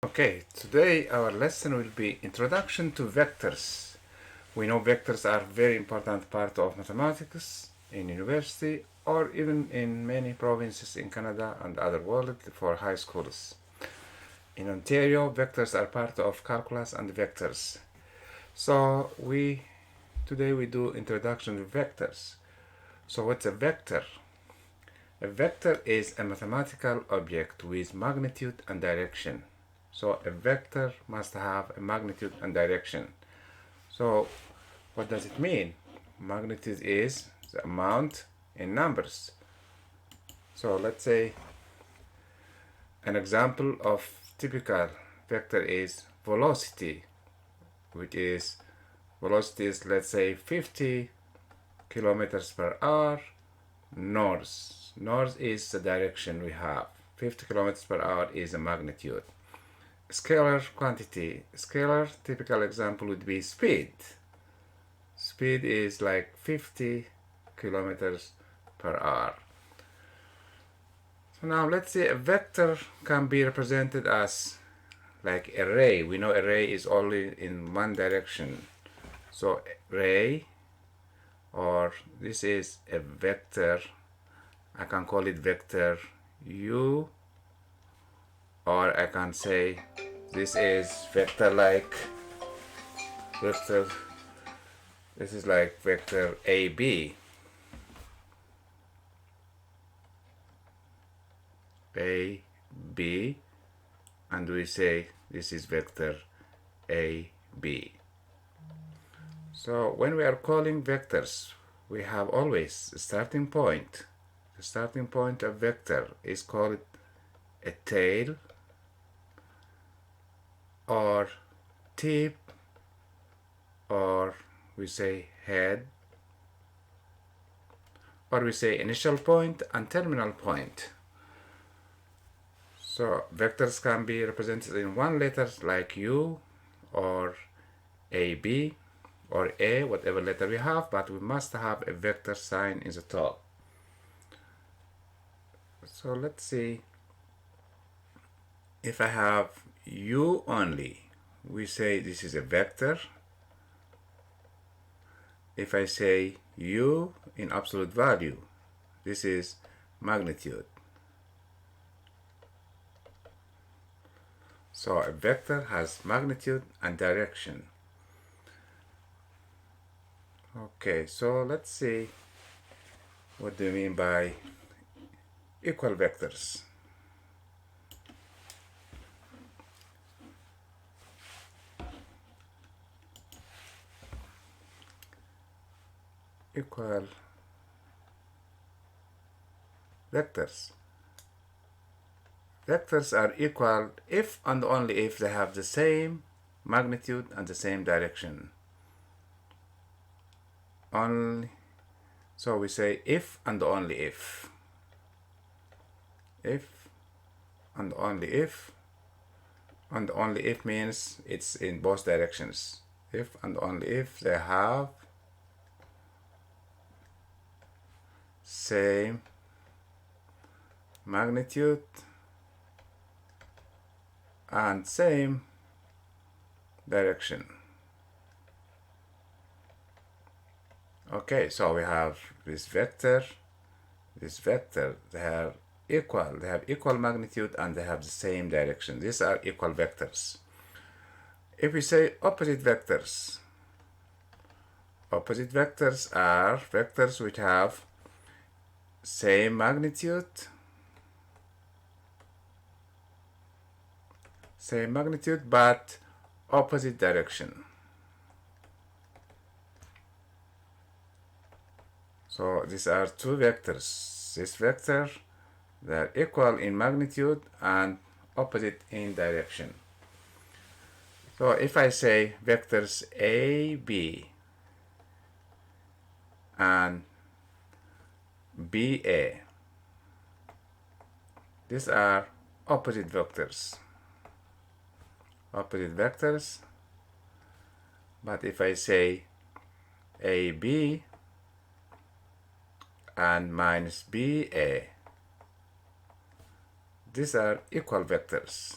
Okay, today our lesson will be Introduction to Vectors. We know vectors are very important part of mathematics in university or even in many provinces in Canada and other world for high schools. In Ontario, vectors are part of calculus and vectors. So today we do Introduction to Vectors. So what's a vector? A vector is a mathematical object with magnitude and direction. So a vector must have a magnitude and direction. So what does it mean? Magnitude is the amount in numbers. So let's say an example of typical vector is velocity, which is velocity is, let's say, 50 kilometers per hour north. North is the direction we have. 50 kilometers per hour is the magnitude. Scalar quantity. Scalar typical example would be speed. Speed is like 50 kilometers per hour. So now let's say a vector can be represented as like a ray. We know a ray is only in one direction. So ray, or this is a vector, I can call it vector u, or I can say this is vector like vector, this is like vector AB. AB, and we say this is vector AB. So when we are calling vectors, we have always a starting point. The starting point of vector is called a tail or tip, or we say head, or we say initial point and terminal point. So vectors can be represented in one letter like U or AB or A, whatever letter we have, but we must have a vector sign in the top. So let's see, if I have U only, we say this is a vector. If I say U in absolute value, this is magnitude. So a vector has magnitude and direction. Okay, so let's see, what do you mean by equal vectors? Equal vectors. Vectors are equal if and only if they have the same magnitude and the same direction. Only, so we say if and only if. If and only if, and only if means it's in both directions. If and only if they have same magnitude and same direction. Okay, so we have this vector, they have equal magnitude and they have the same direction. These are equal vectors. If we say opposite vectors are vectors which have same magnitude but opposite direction. So these are two vectors. This vector, they're equal in magnitude and opposite in direction. So if I say vectors AB and BA, these are opposite vectors. But if I say AB and minus BA, these are equal vectors.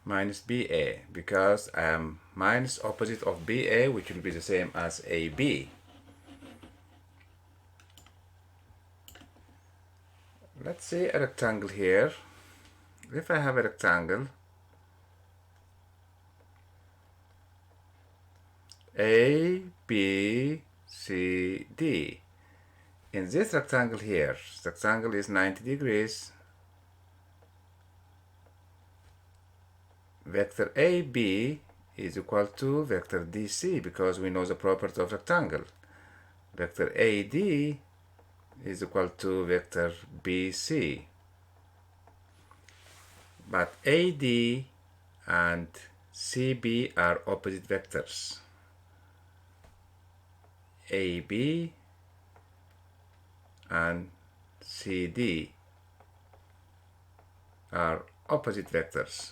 minus BA, because I am minus opposite of BA, which will be the same as AB. Let's say a rectangle here. If I have a rectangle, A, B, C, D. In this rectangle here, the rectangle is 90 degrees. Vector AB is equal to vector DC, because we know the property of rectangle. Vector AD is equal to vector BC. But AD and CB are opposite vectors. AB and CD are opposite vectors.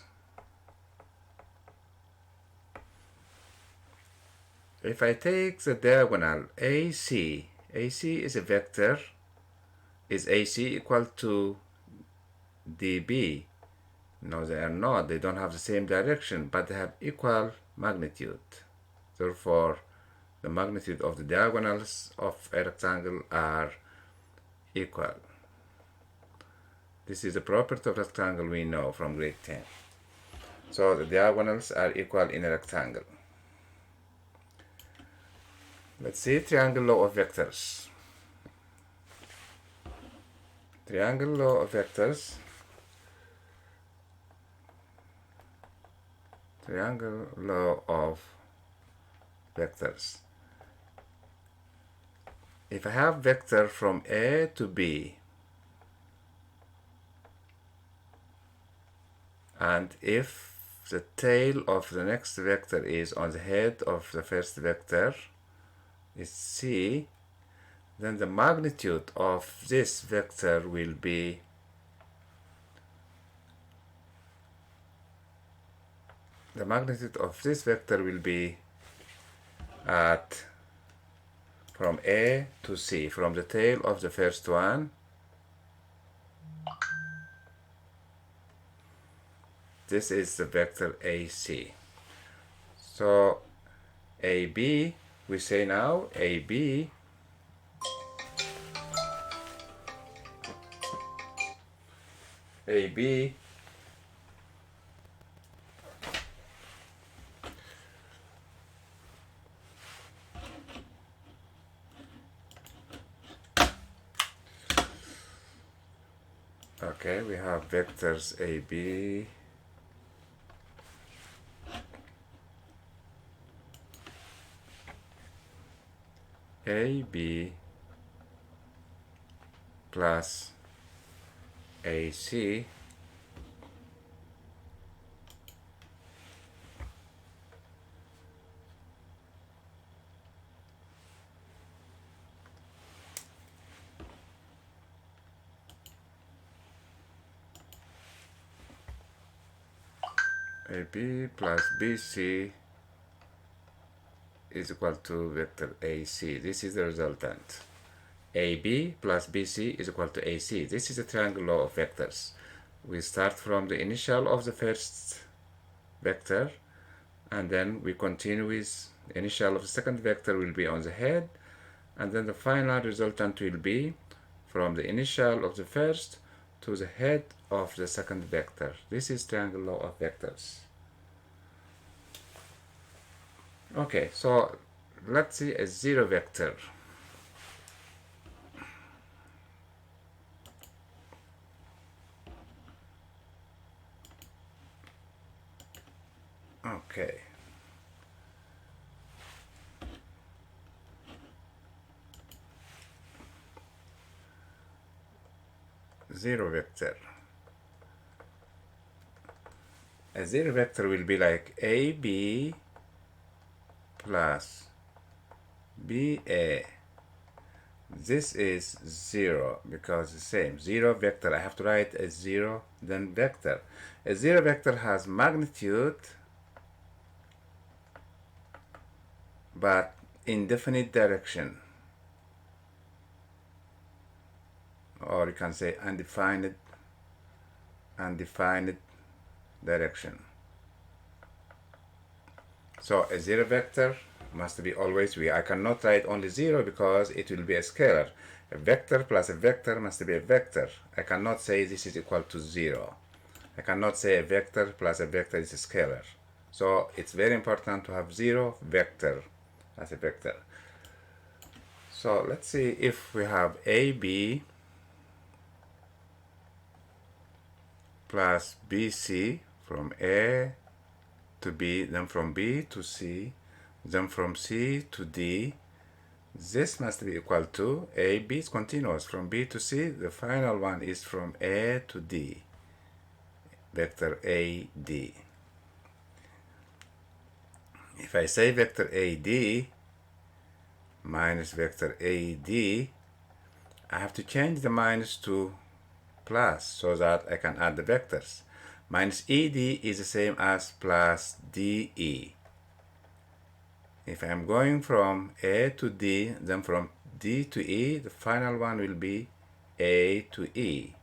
If I take the diagonal AC, AC is a vector. Is AC equal to DB? No, they are not. They don't have the same direction, but they have equal magnitude. Therefore, the magnitude of the diagonals of a rectangle are equal. This is a property of rectangle we know from grade 10. So the diagonals are equal in a rectangle. Let's see triangle law of vectors. Triangle law of vectors. Triangle law of vectors. If I have vector from A to B, and if the tail of the next vector is on the head of the first vector, is C, then the magnitude of this vector will be at from A to C, from the tail of the first one. This is the vector AC. So AB, we say now AB okay, we have vectors AB plus AC AB plus BC is equal to vector AC. This is the resultant. AB plus BC is equal to AC. This is a triangle law of vectors. We start from the initial of the first vector, and then we continue with the initial of the second vector will be on the head, and then the final resultant will be from the initial of the first to the head of the second vector. This is triangle law of vectors. Okay, so let's see a zero vector. Okay. Zero vector. A zero vector will be like AB plus BA. This is zero because the same. Zero vector, I have to write a zero, then vector. A zero vector has magnitude, but indefinite direction. Or you can say undefined direction. So a zero vector must be always I cannot write only zero because it will be a scalar. A vector plus a vector must be a vector. I cannot say this is equal to zero. I cannot say a vector plus a vector is a scalar. So it's very important to have zero vector as a vector. So let's see if we have AB plus BC from A to B, then from B to C, then from C to D. This must be equal to AB is continuous from B to C. The final one is from A to D, vector AD. If I say vector AD minus vector AD, I have to change the minus to plus so that I can add the vectors. Minus ED is the same as plus DE. If I'm going from A to D, then from D to E, the final one will be A to E.